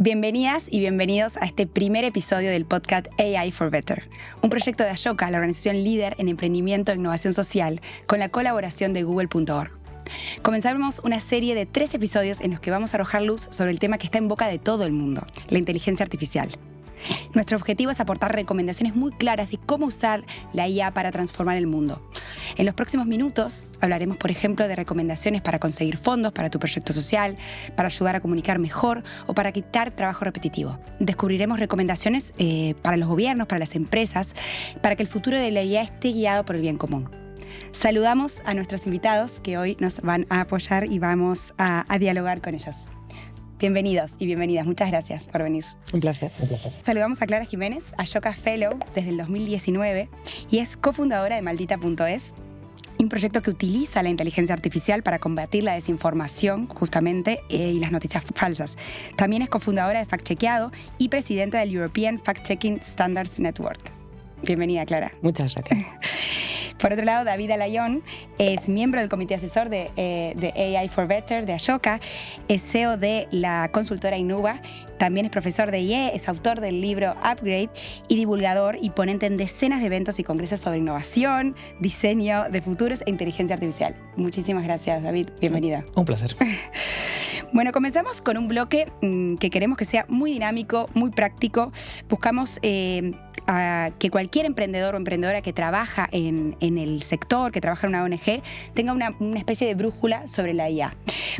Bienvenidas y bienvenidos a este primer episodio del podcast AI for Better, un proyecto de Ashoka, la organización líder en emprendimiento e innovación social, con la colaboración de Google.org. Comenzamos una serie de 3 episodios en los que vamos a arrojar luz sobre el tema que está en boca de todo el mundo, la inteligencia artificial. Nuestro objetivo es aportar recomendaciones muy claras de cómo usar la IA para transformar el mundo. En los próximos minutos hablaremos, por ejemplo, de recomendaciones para conseguir fondos para tu proyecto social, para ayudar a comunicar mejor o para quitar trabajo repetitivo. Descubriremos recomendaciones para los gobiernos, para las empresas, para que el futuro de la IA esté guiado por el bien común. Saludamos a nuestros invitados que hoy nos van a apoyar y vamos a dialogar con ellos. Bienvenidos y bienvenidas. Muchas gracias por venir. Un placer, un placer. Saludamos a Clara Jiménez, Ashoka Fellow desde el 2019 y es cofundadora de Maldita.es, un proyecto que utiliza la inteligencia artificial para combatir la desinformación, justamente, y las noticias falsas. También es cofundadora de FactChequeado y presidenta del European Fact-Checking Standards Network. Bienvenida, Clara. Muchas gracias. Por otro lado, David Alayón es miembro del comité asesor de AI for Better de Ashoka, es CEO de la consultora Inuba, también es profesor de IE, es autor del libro Upgrade y divulgador y ponente en decenas de eventos y congresos sobre innovación, diseño de futuros e inteligencia artificial. Muchísimas gracias, David. Bienvenido. Un placer. Bueno, comenzamos con un bloque que queremos que sea muy dinámico, muy práctico. Buscamos a que cualquier emprendedor o emprendedora que trabaja en el sector, que trabaja en una ONG, tenga una especie de brújula sobre la IA.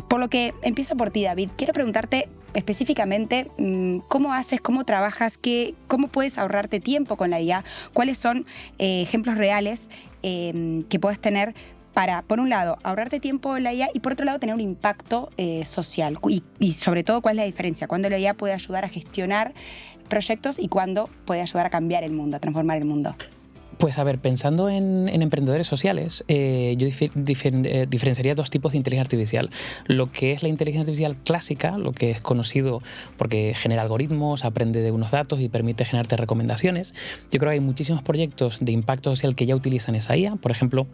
Por lo que empiezo por ti, David. Quiero preguntarte específicamente cómo haces, cómo trabajas, cómo puedes ahorrarte tiempo con la IA, cuáles son ejemplos reales que puedes tener para, por un lado, ahorrarte tiempo en la IA y por otro lado, tener un impacto social. Y sobre todo, ¿cuál es la diferencia? ¿Cuándo la IA puede ayudar a gestionar proyectos y cuándo puede ayudar a cambiar el mundo, a transformar el mundo? Pues a ver, pensando en emprendedores sociales, yo diferenciaría 2 tipos de inteligencia artificial. Lo que es la inteligencia artificial clásica, lo que es conocido porque genera algoritmos, aprende de unos datos y permite generarte recomendaciones. Yo creo que hay muchísimos proyectos de impacto social que ya utilizan esa IA. Por ejemplo,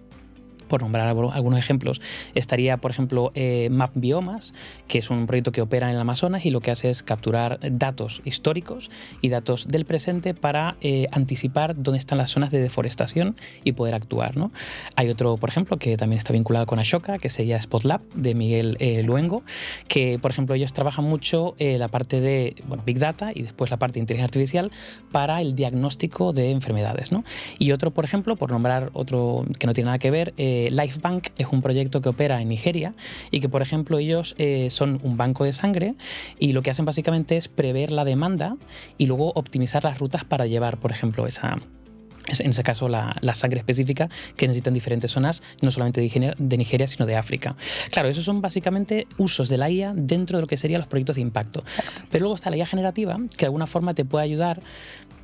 por nombrar algunos ejemplos, estaría, por ejemplo, Map Biomas, que es un proyecto que opera en el Amazonas y lo que hace es capturar datos históricos y datos del presente para anticipar dónde están las zonas de deforestación y poder actuar, ¿no? Hay otro, por ejemplo, que también está vinculado con Ashoka, que sería SpotLab, de Miguel Luengo, que, por ejemplo, ellos trabajan mucho la parte de Big Data y después la parte de inteligencia artificial para el diagnóstico de enfermedades, ¿no? Y otro, por ejemplo, por nombrar otro que no tiene nada que ver, Lifebank es un proyecto que opera en Nigeria y que, por ejemplo, ellos son un banco de sangre y lo que hacen básicamente es prever la demanda y luego optimizar las rutas para llevar, por ejemplo, en ese caso la sangre específica que necesitan diferentes zonas, no solamente de Nigeria, sino de África. Claro, esos son básicamente usos de la IA dentro de lo que serían los proyectos de impacto. Pero luego está la IA generativa, que de alguna forma te puede ayudar,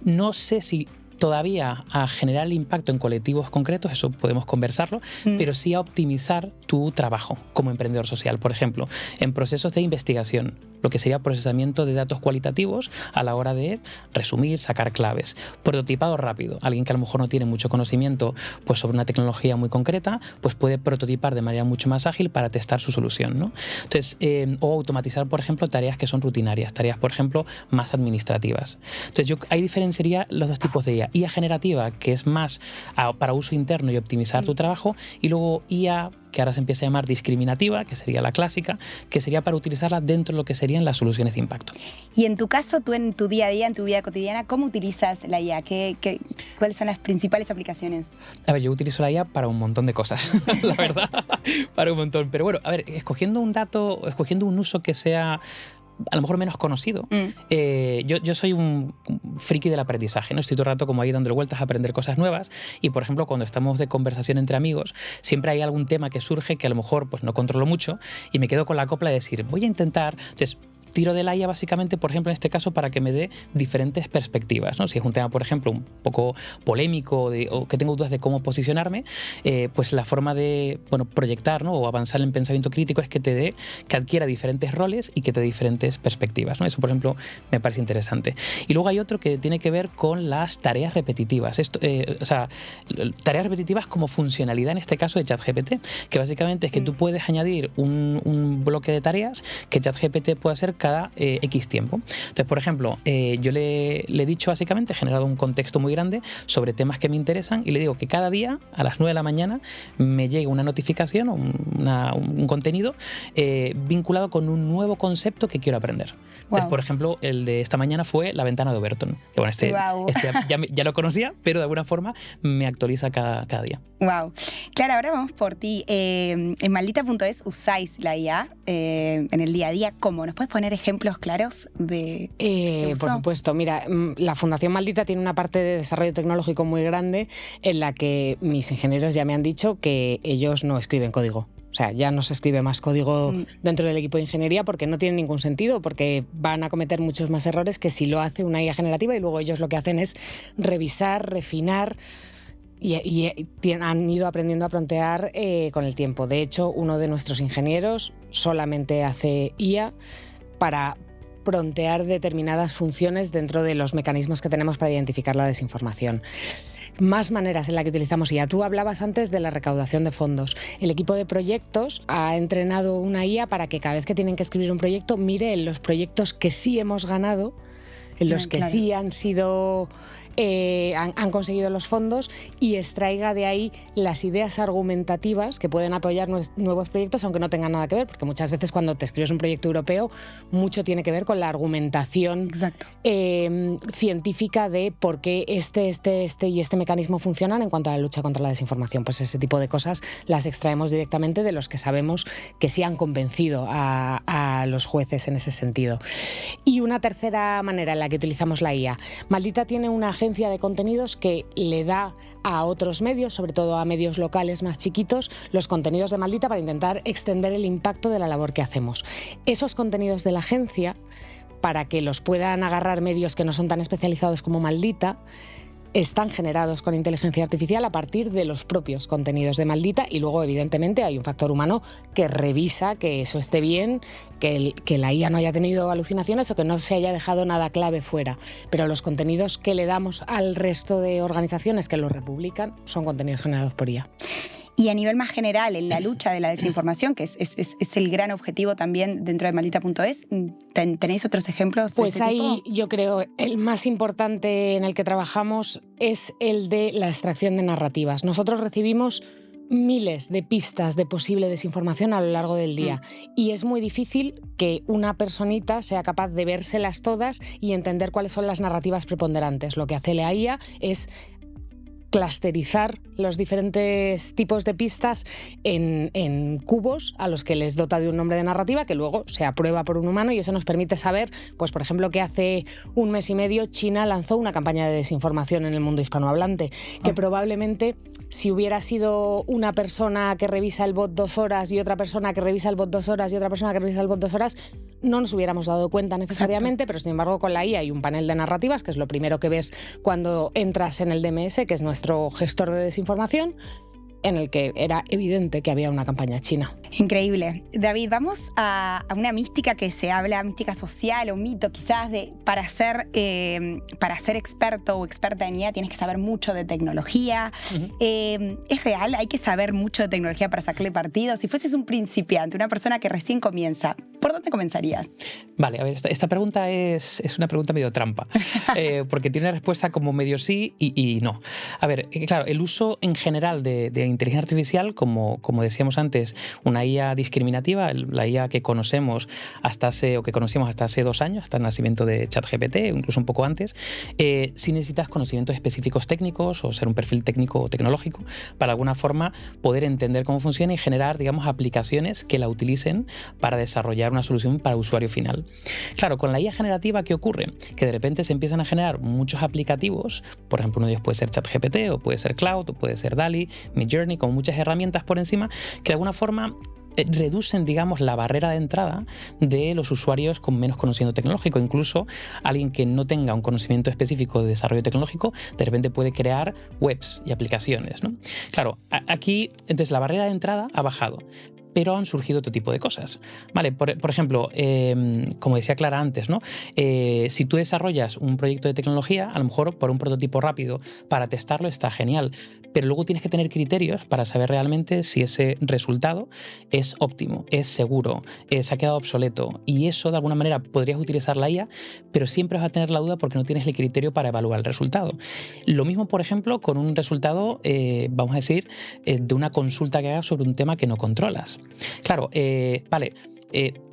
no sé si todavía a generar el impacto en colectivos concretos, eso podemos conversarlo, pero sí a optimizar tu trabajo como emprendedor social. Por ejemplo, en procesos de investigación, lo que sería procesamiento de datos cualitativos a la hora de resumir, sacar claves. Prototipado rápido. Alguien que a lo mejor no tiene mucho conocimiento pues, sobre una tecnología muy concreta, pues puede prototipar de manera mucho más ágil para testar su solución, ¿no? Entonces, o automatizar, por ejemplo, tareas que son rutinarias, tareas, por ejemplo, más administrativas. Entonces, yo ahí diferenciaría los 2 tipos de IA. IA generativa, que es más para uso interno y optimizar tu trabajo, y luego IA que ahora se empieza a llamar discriminativa, que sería la clásica, que sería para utilizarla dentro de lo que serían las soluciones de impacto. Y en tu caso, tú en tu día a día, en tu vida cotidiana, ¿cómo utilizas la IA? ¿Cuáles son las principales aplicaciones? A ver, yo utilizo la IA para un montón de cosas, la verdad, para un montón. Pero bueno, a ver, escogiendo un uso que sea a lo mejor menos conocido. Yo soy un friki del aprendizaje, ¿no? Estoy todo el rato como ahí dándole vueltas a aprender cosas nuevas y, por ejemplo, cuando estamos de conversación entre amigos, siempre hay algún tema que surge que a lo mejor pues, no controlo mucho y me quedo con la copla de decir, voy a intentar... Entonces, tiro de la IA básicamente, por ejemplo, en este caso, para que me dé diferentes perspectivas, ¿no? Si es un tema, por ejemplo, un poco polémico o que tengo dudas de cómo posicionarme, pues la forma de proyectar, ¿no? O avanzar en pensamiento crítico es que adquiera diferentes roles y que te dé diferentes perspectivas, ¿no? Eso, por ejemplo, me parece interesante. Y luego hay otro que tiene que ver con las tareas repetitivas. Tareas repetitivas como funcionalidad, en este caso, de ChatGPT, que básicamente es que tú puedes añadir un bloque de tareas que ChatGPT puede hacer cada X tiempo. Entonces, por ejemplo, yo le he dicho básicamente, he generado un contexto muy grande sobre temas que me interesan y le digo que cada día a las 9 de la mañana me llegue una notificación o un contenido vinculado con un nuevo concepto que quiero aprender. Entonces, por ejemplo, el de esta mañana fue la ventana de Overton. Que bueno, ya lo conocía, pero de alguna forma me actualiza cada día. Wow. Clara, ahora vamos por ti. En Maldita.es usáis la IA en el día a día. ¿Cómo? ¿Nos puedes poner ejemplos claros de por supuesto. Mira, la Fundación Maldita tiene una parte de desarrollo tecnológico muy grande en la que mis ingenieros ya me han dicho que ellos no escriben código. O sea, ya no se escribe más código dentro del equipo de ingeniería porque no tiene ningún sentido, porque van a cometer muchos más errores que si lo hace una IA generativa y luego ellos lo que hacen es revisar, refinar y han ido aprendiendo a prontear con el tiempo. De hecho, uno de nuestros ingenieros solamente hace IA para prontear determinadas funciones dentro de los mecanismos que tenemos para identificar la desinformación. Más maneras en las que utilizamos IA. Tú hablabas antes de la recaudación de fondos. El equipo de proyectos ha entrenado una IA para que cada vez que tienen que escribir un proyecto, mire en los proyectos que sí hemos ganado, en los que sí han sido... han conseguido los fondos y extraiga de ahí las ideas argumentativas que pueden apoyar nuevos proyectos, aunque no tengan nada que ver, porque muchas veces cuando te escribes un proyecto europeo, mucho tiene que ver con la argumentación científica de por qué este y este mecanismo funcionan en cuanto a la lucha contra la desinformación. Pues ese tipo de cosas las extraemos directamente de los que sabemos que sí han convencido a los jueces en ese sentido. Y una tercera manera en la que utilizamos la IA. Maldita tiene una agencia de contenidos que le da a otros medios, sobre todo a medios locales más chiquitos, los contenidos de Maldita para intentar extender el impacto de la labor que hacemos. Esos contenidos de la agencia, para que los puedan agarrar medios que no son tan especializados como Maldita, están generados con inteligencia artificial a partir de los propios contenidos de Maldita y luego evidentemente hay un factor humano que revisa que eso esté bien, que la IA no haya tenido alucinaciones o que no se haya dejado nada clave fuera. Pero los contenidos que le damos al resto de organizaciones que los republican son contenidos generados por IA. Y a nivel más general, en la lucha de la desinformación, que es el gran objetivo también dentro de Maldita.es, ¿tenéis otros ejemplos? Pues de ahí tipo? Yo creo el más importante en el que trabajamos es el de la extracción de narrativas. Nosotros recibimos miles de pistas de posible desinformación a lo largo del día y es muy difícil que una personita sea capaz de vérselas todas y entender cuáles son las narrativas preponderantes. Lo que hace la IA es clusterizar los diferentes tipos de pistas en cubos a los que les dota de un nombre de narrativa que luego se aprueba por un humano y eso nos permite saber, pues por ejemplo, que hace un mes y medio China lanzó una campaña de desinformación en el mundo hispanohablante, que probablemente si hubiera sido una persona que revisa el bot 2 horas y otra persona que revisa el bot 2 horas y otra persona que revisa el bot 2 horas, no nos hubiéramos dado cuenta necesariamente. Exacto. Pero sin embargo con la IA hay un panel de narrativas, que es lo primero que ves cuando entras en el DMS, que es nuestro gestor de desinformación, en el que era evidente que había una campaña china. Increíble. David, vamos a una mística que se habla, mística social o mito quizás, de para ser experto o experta en IA tienes que saber mucho de tecnología. ¿Es real? ¿Hay que saber mucho de tecnología para sacarle partido? Si fueses un principiante, una persona que recién comienza, ¿por dónde comenzarías? Vale, a ver, esta pregunta es una pregunta medio trampa, porque tiene una respuesta como medio sí y no. A ver, claro, el uso en general de inteligencia artificial, como decíamos antes, una IA discriminativa, la IA que conocemos que conocíamos hasta hace 2 años, hasta el nacimiento de ChatGPT, incluso un poco antes, sí necesitas conocimientos específicos técnicos o ser un perfil técnico o tecnológico para de alguna forma poder entender cómo funciona y generar, digamos, aplicaciones que la utilicen para desarrollar una solución para usuario final. Claro, con la IA generativa, ¿qué ocurre? Que de repente se empiezan a generar muchos aplicativos, por ejemplo, uno de ellos puede ser ChatGPT o puede ser Cloud o puede ser DALL-E, Midjourney, con muchas herramientas por encima que de alguna forma reducen, digamos, la barrera de entrada de los usuarios con menos conocimiento tecnológico. Incluso alguien que no tenga un conocimiento específico de desarrollo tecnológico, de repente puede crear webs y aplicaciones, ¿no? Claro, aquí, entonces, la barrera de entrada ha bajado. pero han surgido otro tipo de cosas. ¿Vale? Por ejemplo, como decía Clara antes, ¿no? Si tú desarrollas un proyecto de tecnología, a lo mejor por un prototipo rápido para testarlo está genial, pero luego tienes que tener criterios para saber realmente si ese resultado es óptimo, es seguro, se ha quedado obsoleto, y eso de alguna manera podrías utilizar la IA, pero siempre vas a tener la duda porque no tienes el criterio para evaluar el resultado. Lo mismo, por ejemplo, con un resultado, vamos a decir, de una consulta que hagas sobre un tema que no controlas. Claro, vale,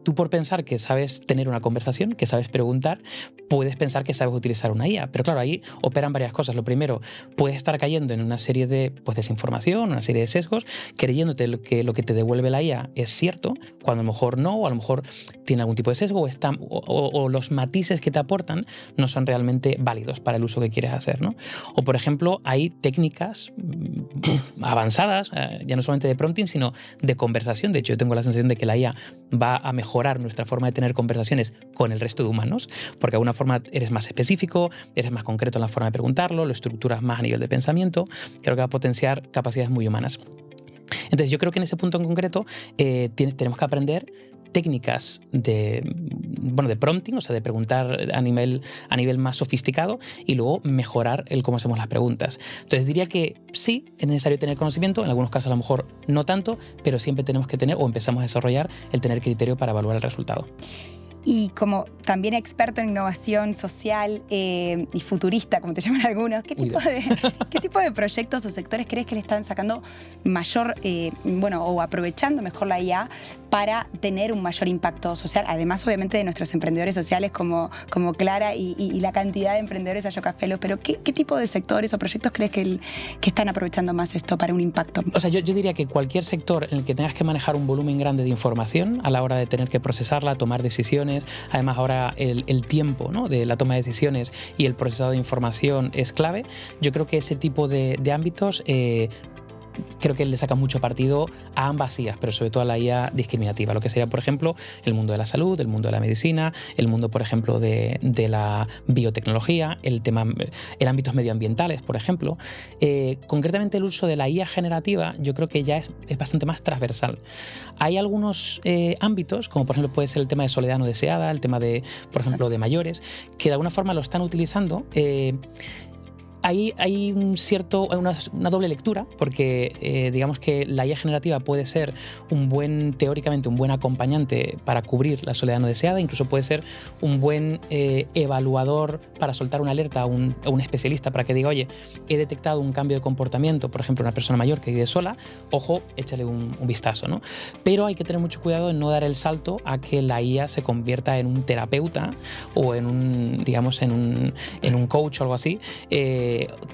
tú por pensar que sabes tener una conversación, que sabes preguntar, puedes pensar que sabes utilizar una IA. Pero claro, ahí operan varias cosas. Lo primero, puedes estar cayendo en una serie de desinformación, una serie de sesgos, creyéndote que lo que te devuelve la IA es cierto, cuando a lo mejor no, o a lo mejor tiene algún tipo de sesgo, o los matices que te aportan no son realmente válidos para el uso que quieres hacer, ¿no? O, por ejemplo, hay técnicas avanzadas, ya no solamente de prompting, sino de conversación. De hecho, yo tengo la sensación de que la IA va a mejorar nuestra forma de tener conversaciones con el resto de humanos, porque de alguna forma eres más específico, eres más concreto en la forma de preguntarlo, lo estructuras más a nivel de pensamiento. Creo que va a potenciar capacidades muy humanas. Entonces yo creo que en ese punto en concreto tenemos que aprender técnicas de prompting, o sea, de preguntar a nivel más sofisticado, y luego mejorar el cómo hacemos las preguntas. Entonces diría que sí, es necesario tener conocimiento, en algunos casos a lo mejor no tanto, pero siempre tenemos que tener, o empezamos a desarrollar, el tener criterio para evaluar el resultado. Y como también experto en innovación social y futurista, como te llaman algunos, ¿qué tipo de proyectos o sectores crees que le están sacando mayor, o aprovechando mejor la IA para tener un mayor impacto social? Además, obviamente, de nuestros emprendedores sociales como Clara y la cantidad de emprendedores Ayocafelo, pero ¿qué tipo de sectores o proyectos crees que están aprovechando más esto para un impacto? O sea, yo diría que cualquier sector en el que tengas que manejar un volumen grande de información a la hora de tener que procesarla, tomar decisiones. Además, ahora el tiempo, ¿no?, de la toma de decisiones y el procesado de información es clave. Yo creo que ese tipo de ámbitos creo que le saca mucho partido a ambas IAs, pero sobre todo a la IA discriminativa, lo que sería, por ejemplo, el mundo de la salud, el mundo de la medicina, el mundo, por ejemplo, de la biotecnología, el ámbitos medioambientales, por ejemplo. Concretamente, el uso de la IA generativa yo creo que ya es bastante más transversal. Hay algunos ámbitos, como por ejemplo puede ser el tema de soledad no deseada, el tema de, por ejemplo, de mayores, que de alguna forma lo están utilizando. Hay una doble lectura, porque digamos que la IA generativa puede ser teóricamente un buen acompañante para cubrir la soledad no deseada, incluso puede ser un buen evaluador para soltar una alerta a un especialista para que diga, oye, he detectado un cambio de comportamiento, por ejemplo, una persona mayor que vive sola, ojo, échale un vistazo, ¿no? Pero hay que tener mucho cuidado en no dar el salto a que la IA se convierta en un terapeuta o en un coach o algo así,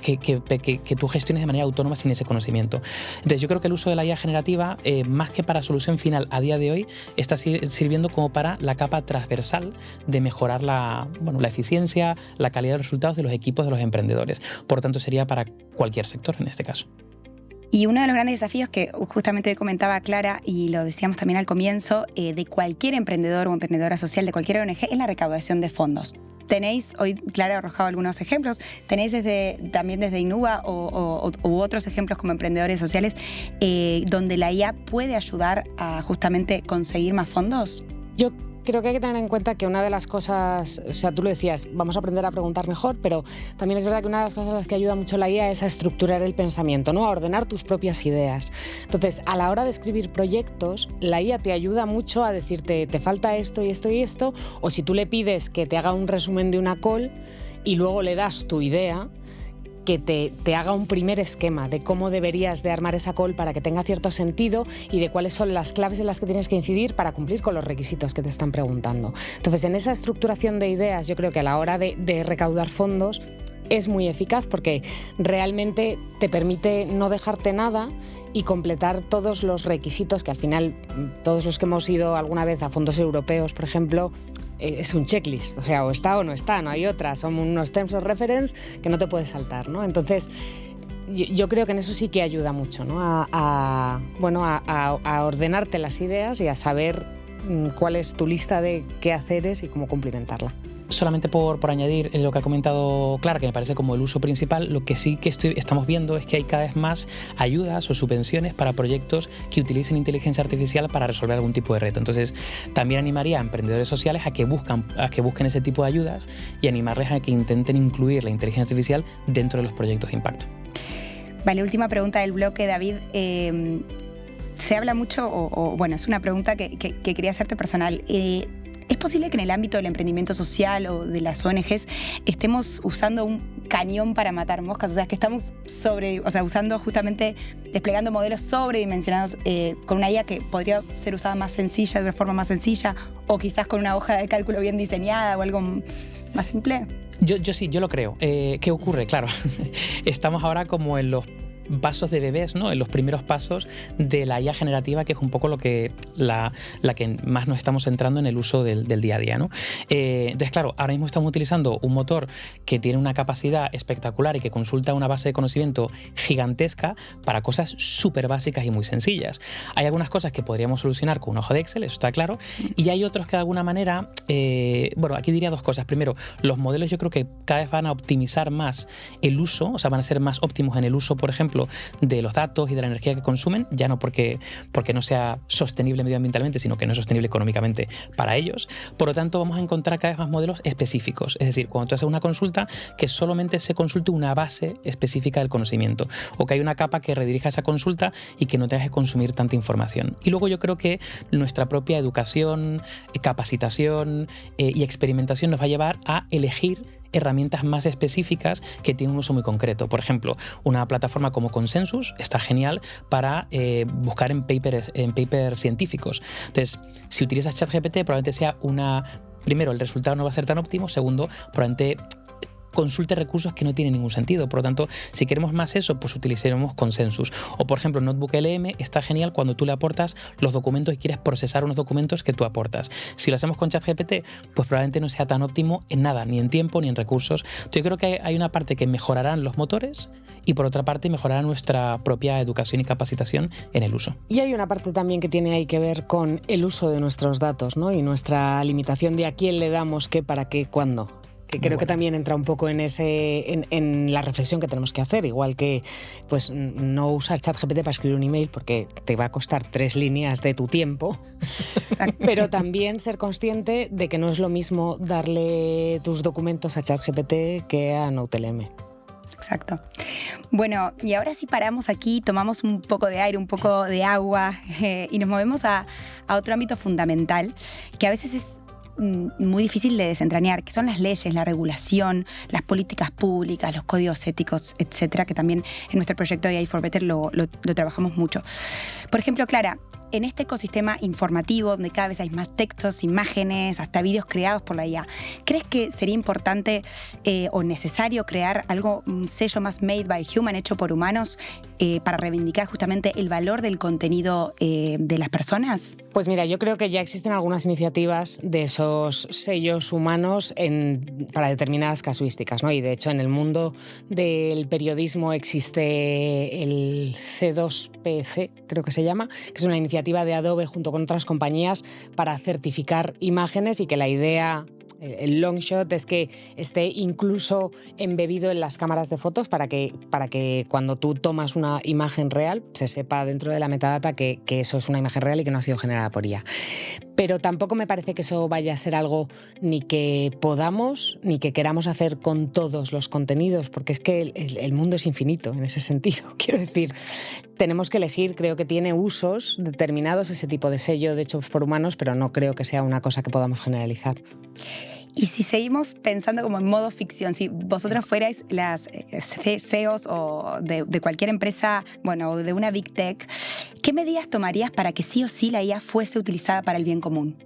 que tú gestiones de manera autónoma sin ese conocimiento. Entonces yo creo que el uso de la IA generativa, más que para solución final a día de hoy, está sirviendo como para la capa transversal de mejorar la eficiencia, la calidad de los resultados de los equipos de los emprendedores. Por lo tanto, sería para cualquier sector en este caso. Y uno de los grandes desafíos que justamente comentaba Clara, y lo decíamos también al comienzo, de cualquier emprendedor o emprendedora social, de cualquier ONG, es la recaudación de fondos. Tenéis, hoy Clara ha arrojado algunos ejemplos, tenéis también desde Inuba u otros ejemplos como emprendedores sociales, donde la IA puede ayudar a justamente conseguir más fondos. Yo creo que hay que tener en cuenta que una de las cosas, o sea, tú lo decías, vamos a aprender a preguntar mejor, pero también es verdad que una de las cosas a las que ayuda mucho la IA es a estructurar el pensamiento, ¿no?, a ordenar tus propias ideas. Entonces, a la hora de escribir proyectos, la IA te ayuda mucho a decirte, te falta esto y esto y esto, o si tú le pides que te haga un resumen de una call y luego le das tu idea, que te haga un primer esquema de cómo deberías de armar esa call para que tenga cierto sentido y de cuáles son las claves en las que tienes que incidir para cumplir con los requisitos que te están preguntando. Entonces, en esa estructuración de ideas, yo creo que a la hora de recaudar fondos es muy eficaz, porque realmente te permite no dejarte nada y completar todos los requisitos que al final, todos los que hemos ido alguna vez a fondos europeos, por ejemplo, es un checklist, o sea, o está o no está, no hay otra, son unos terms of reference que no te puedes saltar, ¿no? Entonces, yo creo que en eso sí que ayuda mucho, ¿no? A ordenarte las ideas y a saber cuál es tu lista de quehaceres y cómo cumplimentarla. Solamente por añadir lo que ha comentado Clara, que me parece como el uso principal, lo que sí que estamos viendo es que hay cada vez más ayudas o subvenciones para proyectos que utilicen inteligencia artificial para resolver algún tipo de reto. Entonces, también animaría a emprendedores sociales a que busquen ese tipo de ayudas y animarles a que intenten incluir la inteligencia artificial dentro de los proyectos de impacto. Vale, última pregunta del bloque, David. Se habla mucho, bueno, es una pregunta que quería hacerte personal. ¿Es posible que en el ámbito del emprendimiento social o de las ONGs estemos usando un cañón para matar moscas? O sea, que estamos usando justamente, desplegando modelos sobredimensionados con una IA que podría ser usada más sencilla, de una forma más sencilla, o quizás con una hoja de cálculo bien diseñada o algo más simple. Yo lo creo. ¿Qué ocurre? Claro, estamos ahora como en los pasos de bebés, ¿no? En los primeros pasos de la IA generativa, que es un poco la que más nos estamos centrando en el uso del día a día, ¿no? Entonces, claro, ahora mismo estamos utilizando un motor que tiene una capacidad espectacular y que consulta una base de conocimiento gigantesca para cosas súper básicas y muy sencillas. Hay algunas cosas que podríamos solucionar con una hoja de Excel, eso está claro, y hay otros que de alguna manera, bueno, aquí diría dos cosas. Primero, los modelos yo creo que cada vez van a optimizar más el uso, o sea, van a ser más óptimos en el uso, por ejemplo, de los datos y de la energía que consumen, ya no porque no sea sostenible medioambientalmente, sino que no es sostenible económicamente para ellos. Por lo tanto, vamos a encontrar cada vez más modelos específicos. Es decir, cuando tú haces una consulta, que solamente se consulte una base específica del conocimiento, o que hay una capa que redirija esa consulta y que no tengas que consumir tanta información. Y luego yo creo que nuestra propia educación, capacitación y experimentación nos va a llevar a elegir herramientas más específicas que tienen un uso muy concreto. Por ejemplo, una plataforma como Consensus está genial para buscar en papers científicos. Entonces, si utilizas ChatGPT, probablemente sea primero, el resultado no va a ser tan óptimo. Segundo, probablemente consulte recursos que no tienen ningún sentido. Por lo tanto, si queremos más eso, pues utilicemos Consensus. O, por ejemplo, Notebook LM está genial cuando tú le aportas los documentos y quieres procesar unos documentos que tú aportas. Si lo hacemos con ChatGPT, pues probablemente no sea tan óptimo en nada, ni en tiempo ni en recursos. Entonces, yo creo que hay una parte que mejorarán los motores y, por otra parte, mejorará nuestra propia educación y capacitación en el uso. Y hay una parte también que tiene ahí que ver con el uso de nuestros datos, ¿no? Y nuestra limitación de a quién le damos qué, para qué, cuándo. Que creo que también entra un poco en la reflexión que tenemos que hacer, igual que pues no usar ChatGPT para escribir un email porque te va a costar 3 líneas de tu tiempo, pero también ser consciente de que no es lo mismo darle tus documentos a ChatGPT que a NoteLM. Exacto. Bueno, y ahora sí paramos aquí, tomamos un poco de aire, un poco de agua y nos movemos a otro ámbito fundamental que a veces es muy difícil de desentrañar, que son las leyes, la regulación, las políticas públicas, los códigos éticos, etcétera, que también en nuestro proyecto AI for Better lo trabajamos mucho. Por ejemplo, Clara, en este ecosistema informativo, donde cada vez hay más textos, imágenes, hasta vídeos creados por la IA, ¿crees que sería importante o necesario crear un sello más made by human, hecho por humanos, para reivindicar justamente el valor del contenido de las personas? Pues mira, yo creo que ya existen algunas iniciativas de esos sellos humanos para determinadas casuísticas, ¿no? Y de hecho en el mundo del periodismo existe el C2PC, creo que se llama, que es una iniciativa de Adobe junto con otras compañías para certificar imágenes y que la idea, el long shot, es que esté incluso embebido en las cámaras de fotos para que cuando tú tomas una imagen real se sepa dentro de la metadata que eso es una imagen real y que no ha sido generada por IA. Pero tampoco me parece que eso vaya a ser algo ni que podamos ni que queramos hacer con todos los contenidos, porque es que el mundo es infinito en ese sentido. Quiero decir, tenemos que elegir, creo que tiene usos determinados ese tipo de sello de hechos por humanos, pero no creo que sea una cosa que podamos generalizar. Y si seguimos pensando como en modo ficción, si vosotros fuerais las CEOs o de cualquier empresa, bueno, o de una Big Tech, ¿qué medidas tomarías para que sí o sí la IA fuese utilizada para el bien común?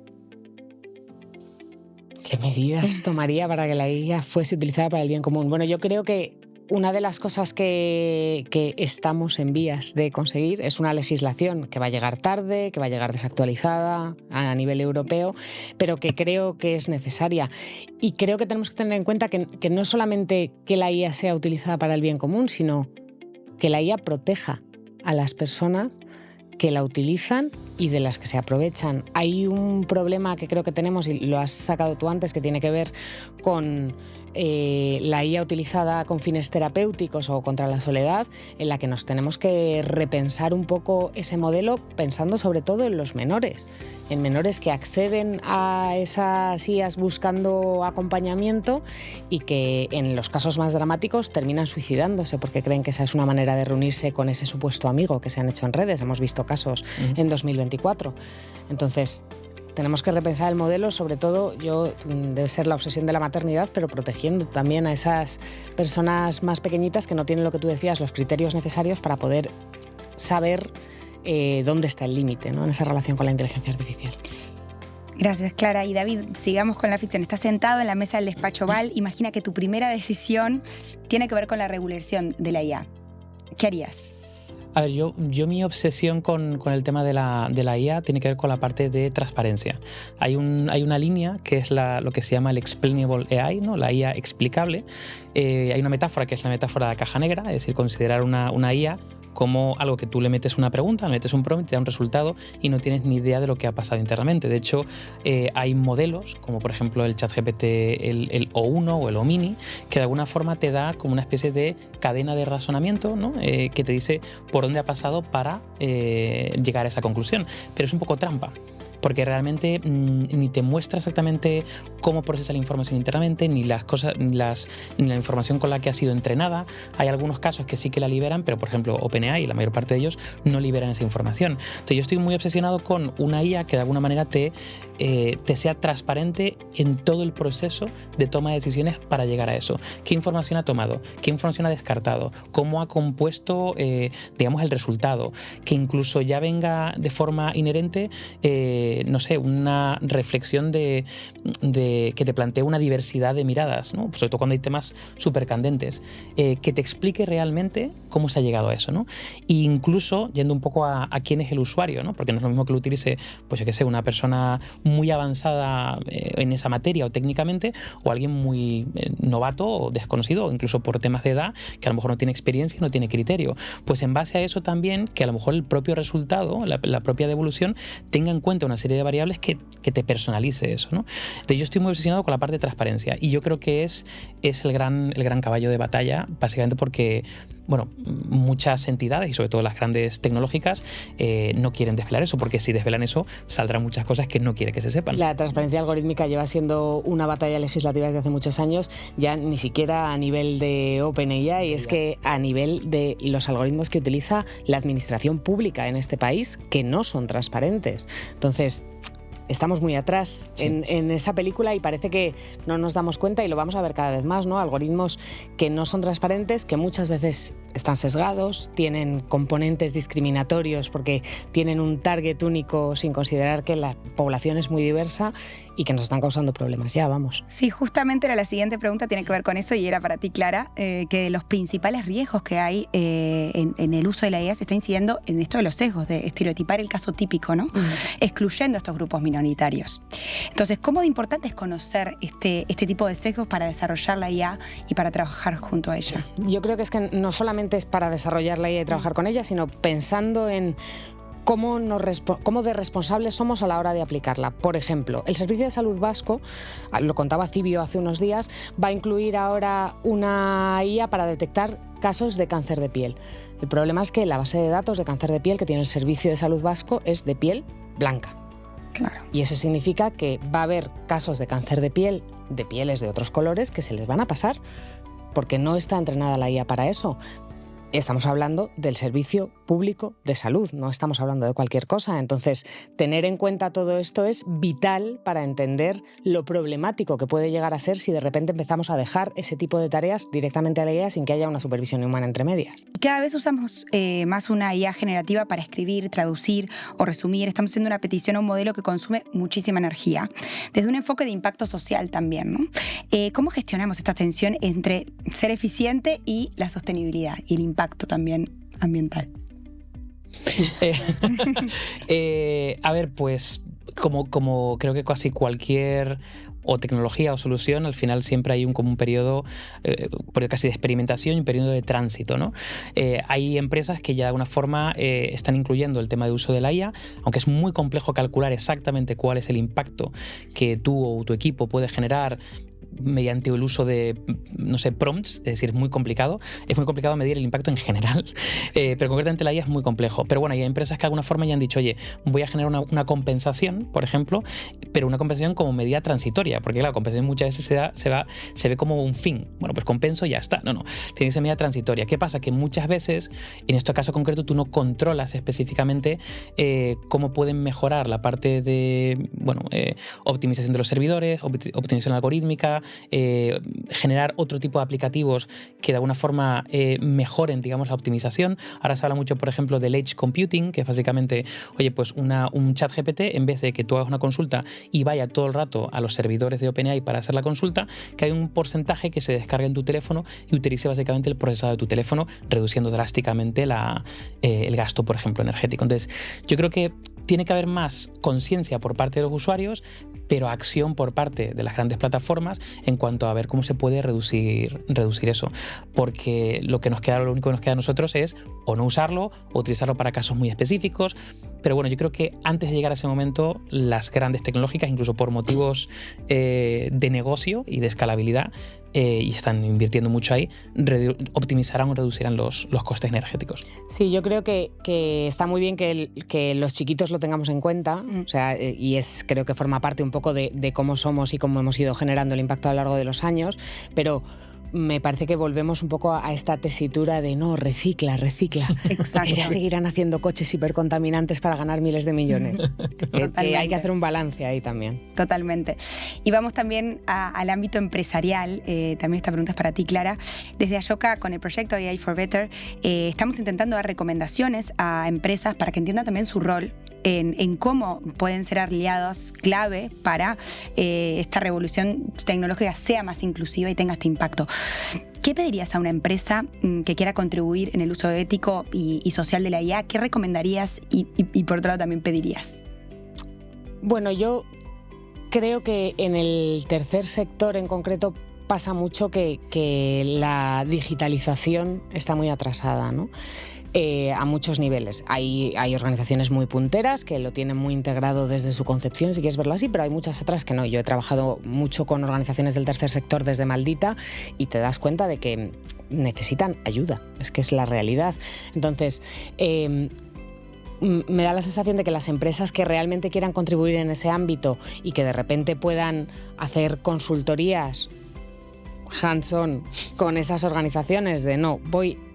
¿Qué medidas tomaría para que la IA fuese utilizada para el bien común? Bueno, yo creo que una de las cosas que estamos en vías de conseguir es una legislación que va a llegar tarde, que va a llegar desactualizada a nivel europeo, pero que creo que es necesaria. Y creo que tenemos que tener en cuenta que no solamente que la IA sea utilizada para el bien común, sino que la IA proteja a las personas que la utilizan y de las que se aprovechan. Hay un problema que creo que tenemos, y lo has sacado tú antes, que tiene que ver con la IA utilizada con fines terapéuticos o contra la soledad, en la que nos tenemos que repensar un poco ese modelo, pensando sobre todo en los menores, en menores que acceden a esas IAs buscando acompañamiento y que en los casos más dramáticos terminan suicidándose porque creen que esa es una manera de reunirse con ese supuesto amigo que se han hecho en redes. Hemos visto casos en 2024. Entonces, tenemos que repensar el modelo, sobre todo, debe ser la obsesión de la maternidad, pero protegiendo también a esas personas más pequeñitas que no tienen, lo que tú decías, los criterios necesarios para poder saber dónde está el límite, ¿no?, en esa relación con la inteligencia artificial. Gracias, Clara. Y David, sigamos con la ficción. Estás sentado en la mesa del despacho Oval. Imagina que tu primera decisión tiene que ver con la regulación de la IA. ¿Qué harías? A ver, yo mi obsesión con el tema de la IA tiene que ver con la parte de transparencia. Hay una línea que es lo que se llama el explainable AI, ¿no?, la IA explicable. Hay una metáfora que es la metáfora de la caja negra, es decir, considerar una IA como algo que tú le metes una pregunta, le metes un prompt, te da un resultado y no tienes ni idea de lo que ha pasado internamente. De hecho, hay modelos, como por ejemplo el ChatGPT, el O1 o el O-Mini, que de alguna forma te da como una especie de cadena de razonamiento, ¿no?, que te dice por dónde ha pasado para llegar a esa conclusión. Pero es un poco trampa, porque realmente ni te muestra exactamente cómo procesa la información internamente, ni las cosas, ni la información con la que ha sido entrenada. Hay algunos casos que sí que la liberan, pero por ejemplo OpenAI, la mayor parte de ellos, no liberan esa información. Entonces yo estoy muy obsesionado con una IA que de alguna manera te sea transparente en todo el proceso de toma de decisiones para llegar a eso. ¿Qué información ha tomado? ¿Qué información ha descartado? ¿Cómo ha compuesto, digamos, el resultado? Que incluso ya venga de forma inherente, no sé, una reflexión de que te plantee una diversidad de miradas, ¿no?, sobre todo cuando hay temas súper candentes, que te explique realmente cómo se ha llegado a eso, ¿no? E incluso yendo un poco a quién es el usuario, ¿no?, porque no es lo mismo que lo utilice, pues yo qué sé, una persona muy avanzada en esa materia o técnicamente, o alguien muy novato o desconocido, o incluso por temas de edad, que a lo mejor no tiene experiencia y no tiene criterio. Pues en base a eso también, que a lo mejor el propio resultado, la propia devolución, tenga en cuenta una serie de variables que te personalice eso, ¿no? Entonces yo estoy muy obsesionado con la parte de transparencia y yo creo que es el gran caballo de batalla, básicamente porque, bueno, muchas entidades y sobre todo las grandes tecnológicas no quieren desvelar eso, porque si desvelan eso saldrán muchas cosas que no quiere que se sepan. La transparencia algorítmica lleva siendo una batalla legislativa desde hace muchos años, ya ni siquiera a nivel de OpenAI, es que a nivel de los algoritmos que utiliza la administración pública en este país, que no son transparentes. Entonces, estamos muy atrás en esa película y parece que no nos damos cuenta, y lo vamos a ver cada vez más, ¿no? Algoritmos que no son transparentes, que muchas veces están sesgados, tienen componentes discriminatorios porque tienen un target único sin considerar que la población es muy diversa y que nos están causando problemas ya, vamos. Sí, justamente era la siguiente pregunta, tiene que ver con eso y era para ti, Clara, que los principales riesgos que hay en el uso de la IA se está incidiendo en esto de los sesgos, de estereotipar el caso típico, ¿no? Excluyendo a estos grupos minoritarios. Entonces, ¿cómo de importante es conocer este tipo de sesgos para desarrollar la IA y para trabajar junto a ella? Yo creo que es que no solamente es para desarrollar la IA y trabajar con ella, sino pensando en cómo de responsables somos a la hora de aplicarla. Por ejemplo, el Servicio de Salud Vasco, lo contaba Cibio hace unos días, va a incluir ahora una IA para detectar casos de cáncer de piel. El problema es que la base de datos de cáncer de piel que tiene el Servicio de Salud Vasco es de piel blanca. Claro. Y eso significa que va a haber casos de cáncer de pieles de otros colores que se les van a pasar, porque no está entrenada la IA para eso. Estamos hablando del servicio público de salud, no estamos hablando de cualquier cosa. Entonces, tener en cuenta todo esto es vital para entender lo problemático que puede llegar a ser si de repente empezamos a dejar ese tipo de tareas directamente a la IA sin que haya una supervisión humana entre medias. Cada vez usamos más una IA generativa para escribir, traducir o resumir. Estamos haciendo una petición a un modelo que consume muchísima energía, desde un enfoque de impacto social también, ¿no? ¿Cómo gestionamos esta tensión entre ser eficiente y la sostenibilidad y el impacto también ambiental? A ver, pues como creo que casi cualquier o tecnología o solución, al final siempre hay como un periodo casi de experimentación y un periodo de tránsito, ¿no? Hay empresas que ya de alguna forma están incluyendo el tema de uso de la IA, aunque es muy complejo calcular exactamente cuál es el impacto que tú o tu equipo puede generar mediante el uso de, no sé, prompts, es decir, es muy complicado medir el impacto en general, pero concretamente la IA es muy complejo. Pero bueno, hay empresas que de alguna forma ya han dicho, oye, voy a generar una compensación, por ejemplo, pero una compensación como medida transitoria, porque claro, la compensación muchas veces se ve como un fin. Bueno, pues compenso y ya está. No, tiene que ser medida transitoria. ¿Qué pasa? Que muchas veces, en este caso concreto, tú no controlas específicamente cómo pueden mejorar la parte de, optimización de los servidores, optimización algorítmica, generar otro tipo de aplicativos que de alguna forma mejoren, digamos, la optimización. Ahora se habla mucho, por ejemplo, del edge computing, que es básicamente, oye, pues un chat GPT, en vez de que tú hagas una consulta y vaya todo el rato a los servidores de OpenAI para hacer la consulta, que hay un porcentaje que se descargue en tu teléfono y utilice básicamente el procesado de tu teléfono, reduciendo drásticamente el gasto, por ejemplo, energético. Entonces, yo creo que tiene que haber más conciencia por parte de los usuarios, pero acción por parte de las grandes plataformas en cuanto a ver cómo se puede reducir eso. Porque lo único que nos queda a nosotros es o no usarlo o utilizarlo para casos muy específicos. Pero bueno, yo creo que antes de llegar a ese momento, las grandes tecnológicas, incluso por motivos de negocio y de escalabilidad, y están invirtiendo mucho ahí, optimizarán o reducirán los costes energéticos. Sí, yo creo que está muy bien que los chiquitos lo tengamos en cuenta, o sea, y creo que forma parte un poco de cómo somos y cómo hemos ido generando el impacto a lo largo de los años, pero me parece que volvemos un poco a esta tesitura de no, recicla. Exacto. Que ya seguirán haciendo coches hipercontaminantes para ganar miles de millones. que hay que hacer un balance ahí también. Totalmente. Y vamos también al ámbito empresarial. También esta pregunta es para ti, Clara. Desde Ashoka, con el proyecto AI for Better, estamos intentando dar recomendaciones a empresas para que entiendan también su rol en cómo pueden ser aliados clave para esta revolución tecnológica sea más inclusiva y tenga este impacto. ¿Qué pedirías a una empresa que quiera contribuir en el uso ético y social de la IA? ¿Qué recomendarías y por otro lado también pedirías? Bueno, yo creo que en el tercer sector en concreto pasa mucho que la digitalización está muy atrasada, ¿no? A muchos niveles. Hay organizaciones muy punteras que lo tienen muy integrado desde su concepción, si quieres verlo así, pero hay muchas otras que no. Yo he trabajado mucho con organizaciones del tercer sector desde Maldita y te das cuenta de que necesitan ayuda, es que es la realidad. Entonces, me da la sensación de que las empresas que realmente quieran contribuir en ese ámbito y que de repente puedan hacer consultorías hands-on con esas organizaciones de no,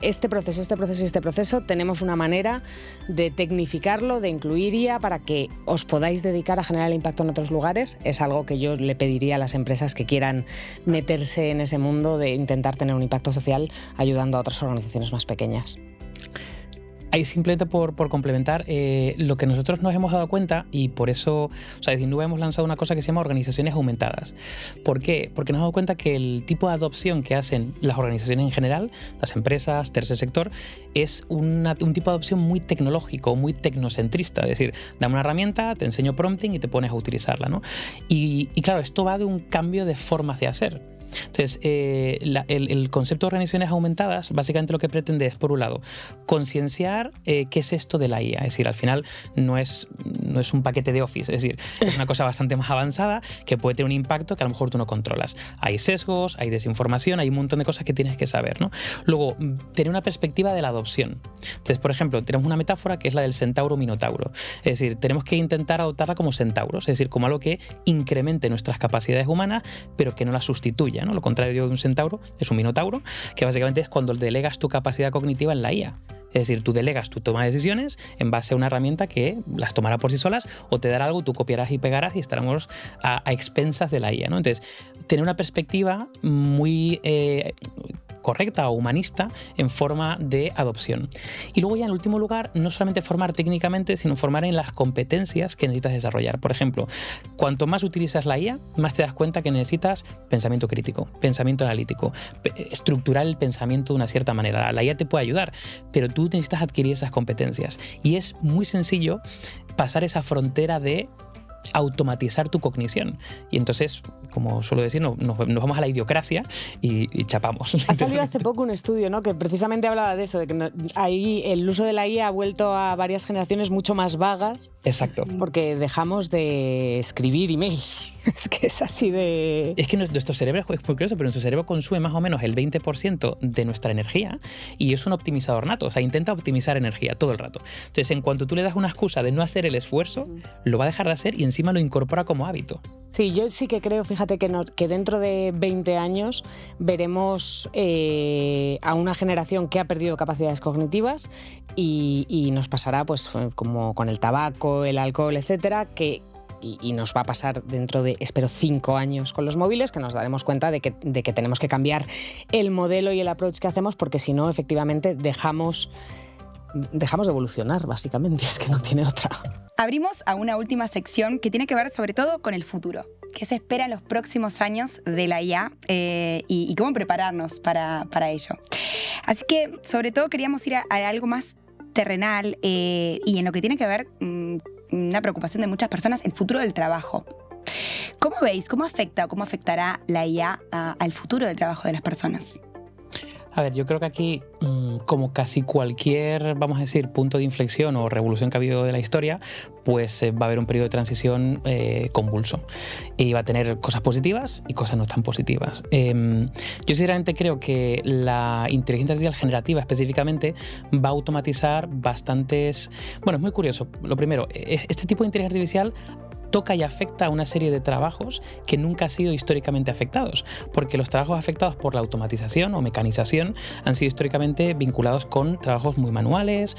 este proceso, tenemos una manera de tecnificarlo, de incluir IA para que os podáis dedicar a generar el impacto en otros lugares, es algo que yo le pediría a las empresas que quieran meterse en ese mundo de intentar tener un impacto social ayudando a otras organizaciones más pequeñas. Ahí simplemente por complementar, lo que nosotros nos hemos dado cuenta, y por eso, Nube hemos lanzado una cosa que se llama organizaciones aumentadas. ¿Por qué? Porque nos hemos dado cuenta que el tipo de adopción que hacen las organizaciones en general, las empresas, tercer sector, es un tipo de adopción muy tecnológico, muy tecnocentrista. Es decir, dame una herramienta, te enseño prompting y te pones a utilizarla, ¿no? Y claro, esto va de un cambio de forma de hacer. Entonces, el concepto de organizaciones aumentadas básicamente lo que pretende es, por un lado, concienciar qué es esto de la IA. Es decir, al final no es un paquete de Office, es decir, es una cosa bastante más avanzada que puede tener un impacto que a lo mejor tú no controlas. Hay sesgos, hay desinformación, hay un montón de cosas que tienes que saber, ¿no? Luego, tener una perspectiva de la adopción. Entonces, por ejemplo, tenemos una metáfora que es la del centauro-minotauro. Es decir, tenemos que intentar adoptarla como centauros, es decir, como algo que incremente nuestras capacidades humanas, pero que no las sustituya, ¿no? Lo contrario de un centauro es un minotauro, que básicamente es cuando delegas tu capacidad cognitiva en la IA. Es decir, tú delegas tu toma de decisiones en base a una herramienta que las tomará por sí solas o te dará algo, tú copiarás y pegarás y estaremos a expensas de la IA, ¿no? Entonces, tener una perspectiva muy correcta o humanista en forma de adopción. Y luego ya en último lugar, no solamente formar técnicamente, sino formar en las competencias que necesitas desarrollar. Por ejemplo, cuanto más utilizas la IA, más te das cuenta que necesitas pensamiento crítico, pensamiento analítico, estructurar el pensamiento de una cierta manera. La IA te puede ayudar, pero tú necesitas adquirir esas competencias. Y es muy sencillo pasar esa frontera de automatizar tu cognición. Y entonces, como suelo decir, nos vamos a la idiocracia y chapamos. Ha salido hace poco un estudio, ¿no?, que precisamente hablaba de eso, de que ahí el uso de la IA ha vuelto a varias generaciones mucho más vagas. Exacto. Porque dejamos de escribir emails. Es que es así de... Es que nuestro cerebro, es muy curioso, pero nuestro cerebro consume más o menos el 20% de nuestra energía y es un optimizador nato, o sea, intenta optimizar energía todo el rato. Entonces, en cuanto tú le das una excusa de no hacer el esfuerzo, lo va a dejar de hacer y encima lo incorpora como hábito. Sí, yo sí que creo, fíjate, que dentro de 20 años veremos a una generación que ha perdido capacidades cognitivas y nos pasará, pues, como con el tabaco, el alcohol, etcétera, y nos va a pasar dentro de, espero, 5 años con los móviles, que nos daremos cuenta de que tenemos que cambiar el modelo y el approach que hacemos, porque si no, efectivamente, dejamos de evolucionar, básicamente, es que no tiene otra. Abrimos a una última sección que tiene que ver sobre todo con el futuro. ¿Qué se espera en los próximos años de la IA y cómo prepararnos para ello? Así que, sobre todo, queríamos ir a algo más terrenal y en lo que tiene que ver una preocupación de muchas personas, el futuro del trabajo. ¿Cómo veis? ¿Cómo afecta o cómo afectará la IA al futuro del trabajo de las personas? A ver, yo creo que aquí, como casi cualquier, vamos a decir, punto de inflexión o revolución que ha habido de la historia, pues va a haber un periodo de transición convulso. Y va a tener cosas positivas y cosas no tan positivas. Yo sinceramente creo que la inteligencia artificial generativa específicamente va a automatizar bastantes... Bueno, es muy curioso. Lo primero, este tipo de inteligencia artificial toca y afecta a una serie de trabajos que nunca han sido históricamente afectados, porque los trabajos afectados por la automatización o mecanización han sido históricamente vinculados con trabajos muy manuales,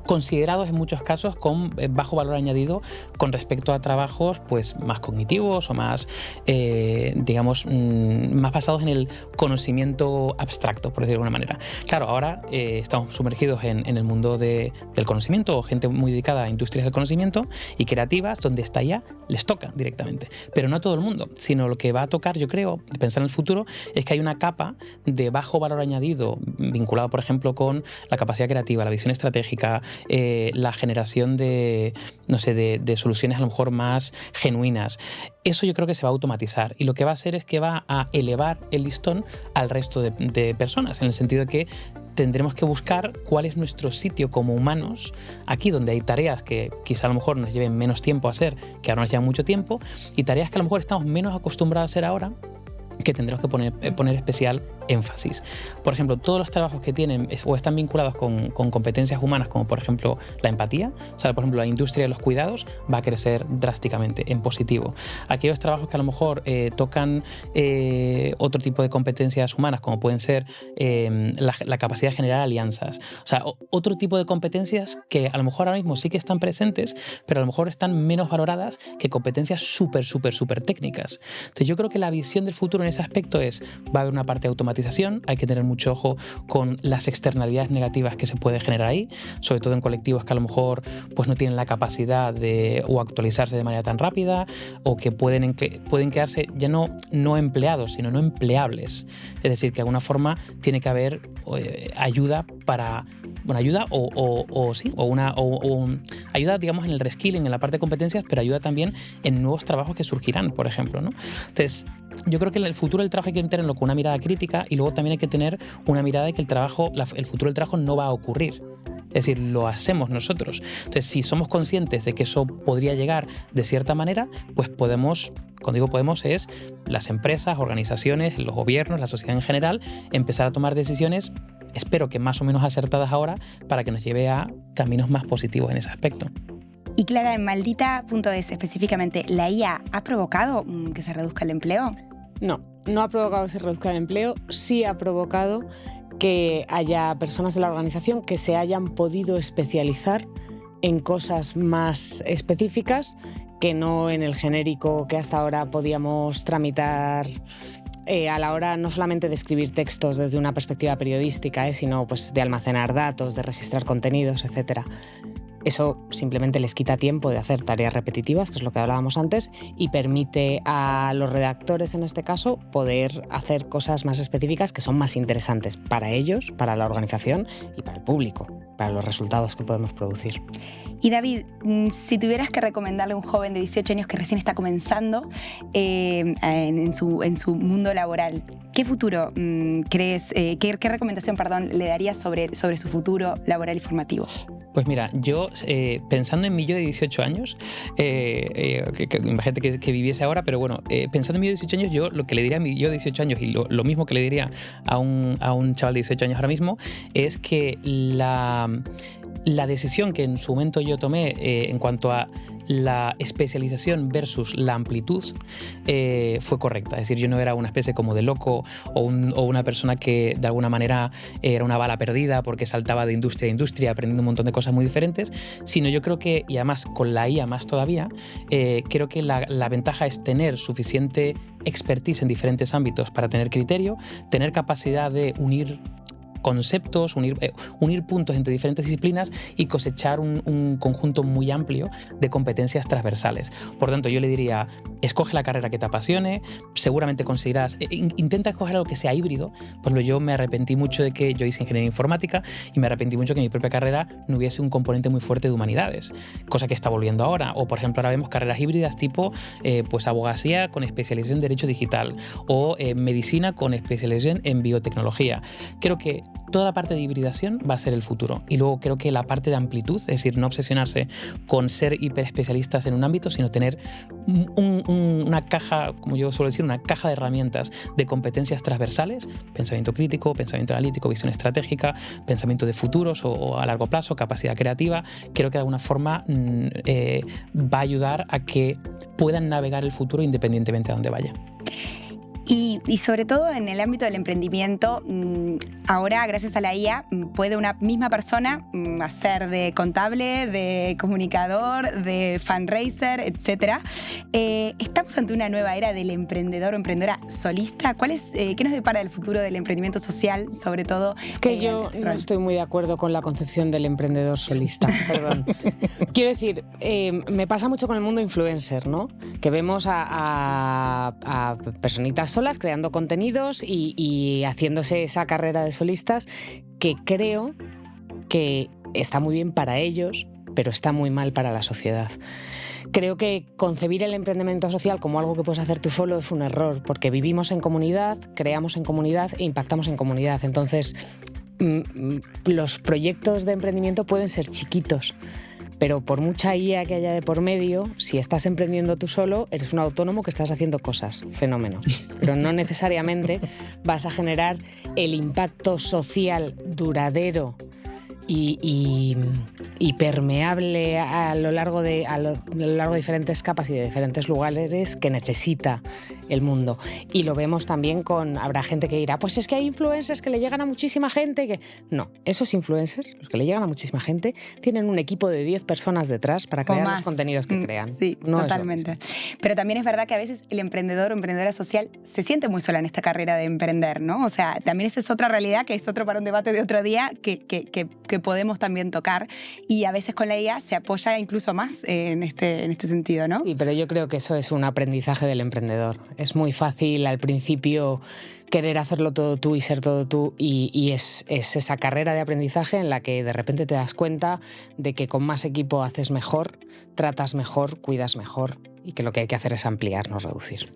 considerados en muchos casos con bajo valor añadido con respecto a trabajos pues más cognitivos o más, digamos, más basados en el conocimiento abstracto, por decirlo de alguna manera. Claro, ahora estamos sumergidos en el mundo del conocimiento, o gente muy dedicada a industrias del conocimiento y creativas, donde está ya les toca directamente. Pero no a todo el mundo, sino lo que va a tocar, yo creo, de pensar en el futuro, es que hay una capa de bajo valor añadido vinculado, por ejemplo, con la capacidad creativa, la visión estratégica, la generación de, no sé, de soluciones a lo mejor más genuinas. Eso yo creo que se va a automatizar y lo que va a hacer es que va a elevar el listón al resto de personas, en el sentido de que tendremos que buscar cuál es nuestro sitio como humanos aquí, donde hay tareas que quizá a lo mejor nos lleven menos tiempo a hacer, que ahora nos llevan mucho tiempo, y tareas que a lo mejor estamos menos acostumbrados a hacer ahora, que tendremos que poner especial énfasis. Por ejemplo, todos los trabajos que tienen o están vinculados con competencias humanas, como por ejemplo la empatía, o sea, por ejemplo, la industria de los cuidados va a crecer drásticamente en positivo. Aquellos trabajos que a lo mejor tocan otro tipo de competencias humanas, como pueden ser la capacidad de generar alianzas, o sea, otro tipo de competencias que a lo mejor ahora mismo sí que están presentes, pero a lo mejor están menos valoradas que competencias súper técnicas. Entonces yo creo que la visión del futuro en ese aspecto va a haber una parte de automatización, hay que tener mucho ojo con las externalidades negativas que se puede generar ahí, sobre todo en colectivos que a lo mejor pues no tienen la capacidad de o actualizarse de manera tan rápida, o que pueden quedarse ya no empleados, sino no empleables. Es decir, que de alguna forma tiene que haber ayuda para... Bueno, ayuda ayuda, digamos, en el reskilling, en la parte de competencias, pero ayuda también en nuevos trabajos que surgirán, por ejemplo, ¿no? Entonces, yo creo que el futuro del trabajo hay que tenerlo con una mirada crítica, y luego también hay que tener una mirada de que el futuro del trabajo no va a ocurrir. Es decir, lo hacemos nosotros. Entonces, si somos conscientes de que eso podría llegar de cierta manera, pues podemos, cuando digo podemos, es las empresas, organizaciones, los gobiernos, la sociedad en general, empezar a tomar decisiones, espero que más o menos acertadas ahora, para que nos lleve a caminos más positivos en ese aspecto. Y Clara, en Maldita.es específicamente, ¿la IA ha provocado que se reduzca el empleo? No ha provocado que se reduzca el empleo, sí ha provocado que haya personas de la organización que se hayan podido especializar en cosas más específicas que no en el genérico que hasta ahora podíamos tramitar a la hora no solamente de escribir textos desde una perspectiva periodística, sino pues de almacenar datos, de registrar contenidos, etc. Eso simplemente les quita tiempo de hacer tareas repetitivas, que es lo que hablábamos antes, y permite a los redactores, en este caso, poder hacer cosas más específicas que son más interesantes para ellos, para la organización y para el público, para los resultados que podemos producir. Y David, si tuvieras que recomendarle a un joven de 18 años que recién está comenzando en su mundo laboral, ¿qué futuro crees, qué recomendación, le darías sobre su futuro laboral y formativo? Pues mira, yo pensando en mi yo de 18 años, imagínate que viviese ahora, pero bueno, pensando en mi yo de 18 años, yo lo que le diría a mi yo de 18 años y lo mismo que le diría a un chaval de 18 años ahora mismo es que la decisión que en su momento yo tomé en cuanto a la especialización versus la amplitud fue correcta. Es decir, yo no era una especie como de loco o una persona que de alguna manera era una bala perdida porque saltaba de industria a industria aprendiendo un montón de cosas muy diferentes, sino yo creo que, y además con la IA más todavía, creo que la ventaja es tener suficiente expertise en diferentes ámbitos para tener criterio, tener capacidad de unir conceptos, unir puntos entre diferentes disciplinas y cosechar un conjunto muy amplio de competencias transversales. Por tanto, yo le diría, escoge la carrera que te apasione, seguramente conseguirás, intenta escoger algo que sea híbrido. Por ejemplo, yo me arrepentí mucho de que yo hice ingeniería informática y me arrepentí mucho que en mi propia carrera no hubiese un componente muy fuerte de humanidades, cosa que está volviendo ahora. O, por ejemplo, ahora vemos carreras híbridas tipo pues abogacía con especialización en derecho digital o medicina con especialización en biotecnología. Creo que toda la parte de hibridación va a ser el futuro. Y luego creo que la parte de amplitud, es decir, no obsesionarse con ser hiperespecialistas en un ámbito, sino tener una caja, como yo suelo decir, una caja de herramientas de competencias transversales, pensamiento crítico, pensamiento analítico, visión estratégica, pensamiento de futuros o a largo plazo, capacidad creativa. Creo que de alguna forma va a ayudar a que puedan navegar el futuro independientemente de dónde vaya. Y sobre todo en el ámbito del emprendimiento, ahora gracias a la IA puede una misma persona hacer de contable, de comunicador, de fundraiser, etc. Estamos ante una nueva era del emprendedor o emprendedora solista. ¿Qué nos depara el futuro del emprendimiento social, sobre todo? Es que yo no estoy muy de acuerdo con la concepción del emprendedor solista, perdón. Quiero decir, me pasa mucho con el mundo influencer, ¿no? Que vemos a personitas solas creando contenidos y haciéndose esa carrera de solistas que creo que está muy bien para ellos, pero está muy mal para la sociedad. Creo que concebir el emprendimiento social como algo que puedes hacer tú solo es un error, porque vivimos en comunidad, creamos en comunidad e impactamos en comunidad. Entonces, los proyectos de emprendimiento pueden ser chiquitos, pero por mucha IA que haya de por medio, si estás emprendiendo tú solo, eres un autónomo que estás haciendo cosas, fenómenos. Pero no necesariamente vas a generar el impacto social duradero y permeable a lo largo de diferentes capas y de diferentes lugares que necesita el mundo. Y lo vemos también habrá gente que dirá, pues es que hay influencers que le llegan a muchísima gente. No, esos influencers, los que le llegan a muchísima gente, tienen un equipo de 10 personas detrás para crear los contenidos que crean. Sí, no, totalmente. Pero también es verdad que a veces el emprendedor o emprendedora social se siente muy sola en esta carrera de emprender, ¿no? O sea, también esa es otra realidad que es otro para un debate de otro día que podemos también tocar, y a veces con la IA se apoya incluso más en este sentido, ¿no? Sí, pero yo creo que eso es un aprendizaje del emprendedor. Es muy fácil al principio querer hacerlo todo tú y ser todo tú, y es esa carrera de aprendizaje en la que de repente te das cuenta de que con más equipo haces mejor, tratas mejor, cuidas mejor, y que lo que hay que hacer es ampliar, no reducir.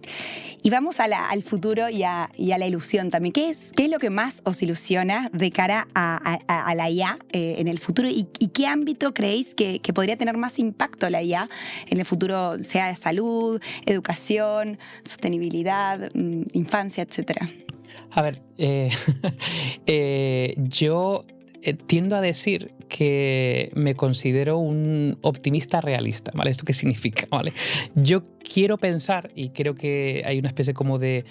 Y vamos al futuro y a la ilusión también. ¿Qué es lo que más os ilusiona de cara a la IA en el futuro? ¿Y qué ámbito creéis que podría tener más impacto la IA en el futuro, sea salud, educación, sostenibilidad, infancia, etcétera? A ver, yo tiendo a decir que me considero un optimista realista, ¿vale? ¿Esto qué significa? ¿Vale? Yo quiero pensar, y creo que hay una especie como de,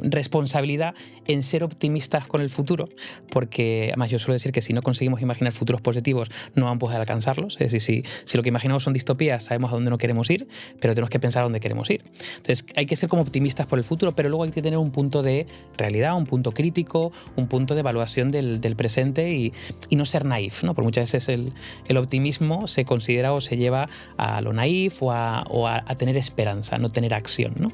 responsabilidad en ser optimistas con el futuro, porque además yo suelo decir que si no conseguimos imaginar futuros positivos, no vamos a poder alcanzarlos. Es decir, si lo que imaginamos son distopías, sabemos a dónde no queremos ir, pero tenemos que pensar a dónde queremos ir. Entonces, hay que ser como optimistas por el futuro, pero luego hay que tener un punto de realidad, un punto crítico, un punto de evaluación del presente, y no ser naif, ¿no? Porque muchas veces el optimismo se considera o se lleva a lo naif o a tener esperanza, no tener acción, ¿no?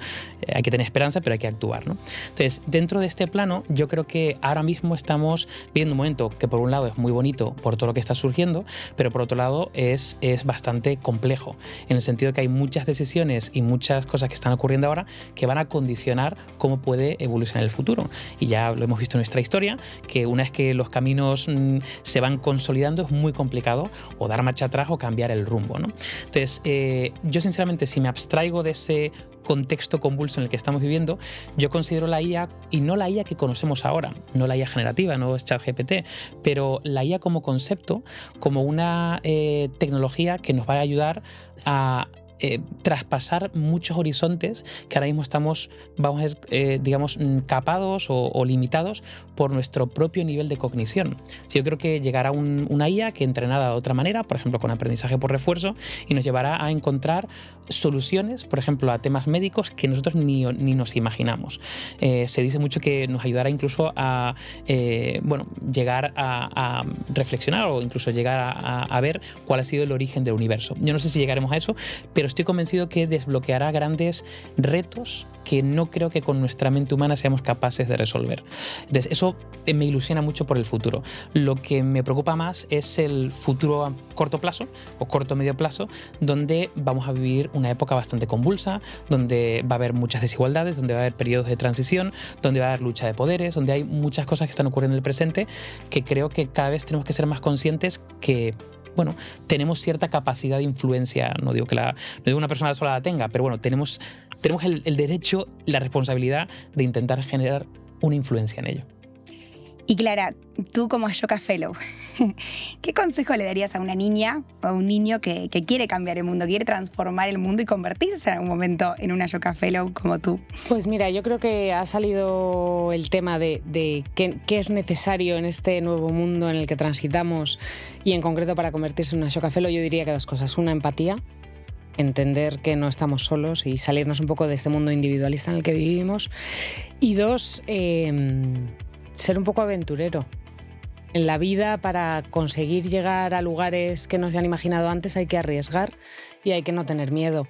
Hay que tener esperanza, pero hay que actuar, ¿no? Entonces, dentro de este plano, yo creo que ahora mismo estamos viendo un momento que por un lado es muy bonito por todo lo que está surgiendo, pero por otro lado es bastante complejo, en el sentido de que hay muchas decisiones y muchas cosas que están ocurriendo ahora que van a condicionar cómo puede evolucionar el futuro. Y ya lo hemos visto en nuestra historia, que una vez que los caminos se van consolidando es muy complicado o dar marcha atrás o cambiar el rumbo, ¿no? Entonces, yo sinceramente, si me abstraigo de ese contexto convulso en el que estamos viviendo, yo considero la IA, y no la IA que conocemos ahora, no la IA generativa, no es ChatGPT, pero la IA como concepto, como una tecnología que nos va a ayudar a traspasar muchos horizontes que ahora mismo estamos, vamos a ver, digamos, capados o limitados por nuestro propio nivel de cognición. Yo creo que llegará una IA que entrenada de otra manera, por ejemplo con aprendizaje por refuerzo, y nos llevará a encontrar soluciones, por ejemplo, a temas médicos que nosotros ni nos imaginamos. Se dice mucho que nos ayudará incluso a llegar a reflexionar o incluso llegar a ver cuál ha sido el origen del universo. Yo no sé si llegaremos a eso, pero estoy convencido que desbloqueará grandes retos que no creo que con nuestra mente humana seamos capaces de resolver. Entonces, eso me ilusiona mucho por el futuro. Lo que me preocupa más es el futuro a corto plazo o corto medio plazo, donde vamos a vivir una época bastante convulsa, donde va a haber muchas desigualdades, donde va a haber periodos de transición, donde va a haber lucha de poderes, donde hay muchas cosas que están ocurriendo en el presente que creo que cada vez tenemos que ser más conscientes que tenemos cierta capacidad de influencia, no digo que una persona sola la tenga, pero bueno, tenemos el derecho, la responsabilidad de intentar generar una influencia en ello. Y Clara, tú como Ashoka Fellow, ¿qué consejo le darías a una niña o a un niño que quiere cambiar el mundo, quiere transformar el mundo y convertirse en algún momento en una Ashoka Fellow como tú? Pues mira, yo creo que ha salido el tema de qué es necesario en este nuevo mundo en el que transitamos, y en concreto para convertirse en una Ashoka Fellow yo diría que dos cosas. Una, empatía, entender que no estamos solos y salirnos un poco de este mundo individualista en el que vivimos. Y dos, ser un poco aventurero. En la vida, para conseguir llegar a lugares que no se han imaginado antes, hay que arriesgar y hay que no tener miedo.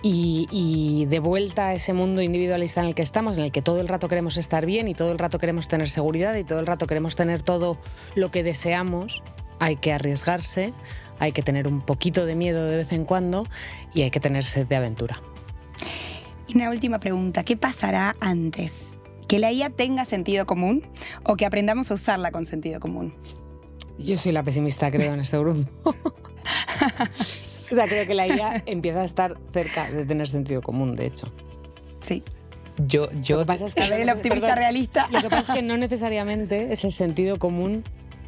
Y de vuelta a ese mundo individualista en el que estamos, en el que todo el rato queremos estar bien y todo el rato queremos tener seguridad y todo el rato queremos tener todo lo que deseamos, hay que arriesgarse, hay que tener un poquito de miedo de vez en cuando y hay que tener sed de aventura. Y una última pregunta, ¿qué pasará antes? ¿Que la IA tenga sentido común o que aprendamos a usarla con sentido común? Yo soy la pesimista, creo, en este grupo. O sea, creo que la IA empieza a estar cerca de tener sentido común, de hecho. Sí. Lo que pasa es que, a ver, el optimista realista. Lo que pasa es que no necesariamente es el sentido común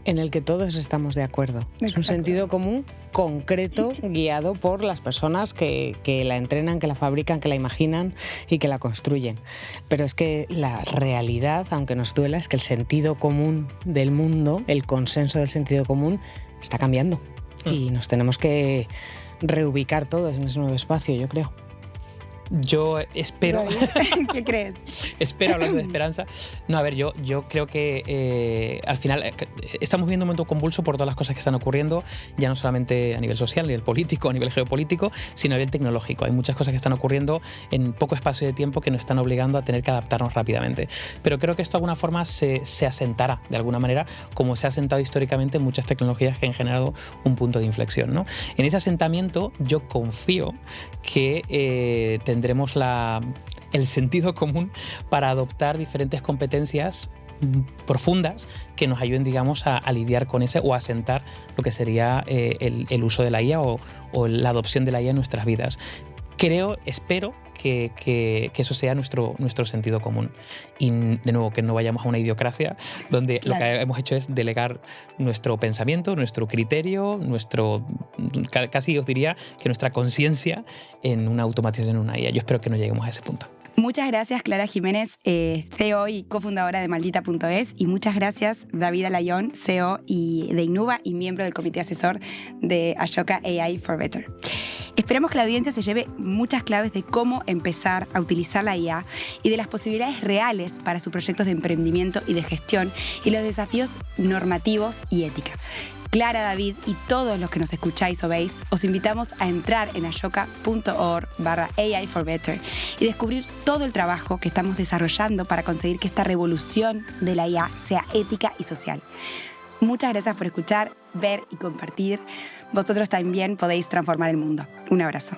en el que todos estamos de acuerdo. Exacto. Es un sentido común concreto, guiado por las personas que la entrenan, que la fabrican, que la imaginan y que la construyen. Pero es que la realidad, aunque nos duela, es que el sentido común del mundo, el consenso del sentido común, está cambiando. Y nos tenemos que reubicar todos en ese nuevo espacio, yo creo. Yo espero... ¿Qué crees? Espero, hablando de esperanza. No, a ver, yo creo que al final estamos viendo un momento convulso por todas las cosas que están ocurriendo, ya no solamente a nivel social, a nivel político, a nivel geopolítico, sino a nivel tecnológico. Hay muchas cosas que están ocurriendo en poco espacio de tiempo que nos están obligando a tener que adaptarnos rápidamente. Pero creo que esto de alguna forma se asentará, de alguna manera, como se ha asentado históricamente en muchas tecnologías que han generado un punto de inflexión, ¿no? En ese asentamiento yo confío que tendremos el sentido común para adoptar diferentes competencias profundas que nos ayuden, digamos, a lidiar con ese o a asentar lo que sería el uso de la IA o la adopción de la IA en nuestras vidas. Espero que eso sea nuestro sentido común. Y, de nuevo, que no vayamos a una idiocracia donde claro, lo que hemos hecho es delegar nuestro pensamiento, nuestro criterio, casi os diría que nuestra conciencia en una automatización, en una IA. Yo espero que no lleguemos a ese punto. Muchas gracias, Clara Jiménez, CEO y cofundadora de Maldita.es, y muchas gracias, David Alayón, CEO de Innuba y miembro del comité asesor de Ashoka AI for Better. Esperamos que la audiencia se lleve muchas claves de cómo empezar a utilizar la IA y de las posibilidades reales para sus proyectos de emprendimiento y de gestión y los desafíos normativos y ética. Clara, David y todos los que nos escucháis o veis, os invitamos a entrar en ashoka.org/AI for Better y descubrir todo el trabajo que estamos desarrollando para conseguir que esta revolución de la IA sea ética y social. Muchas gracias por escuchar, ver y compartir. Vosotros también podéis transformar el mundo. Un abrazo.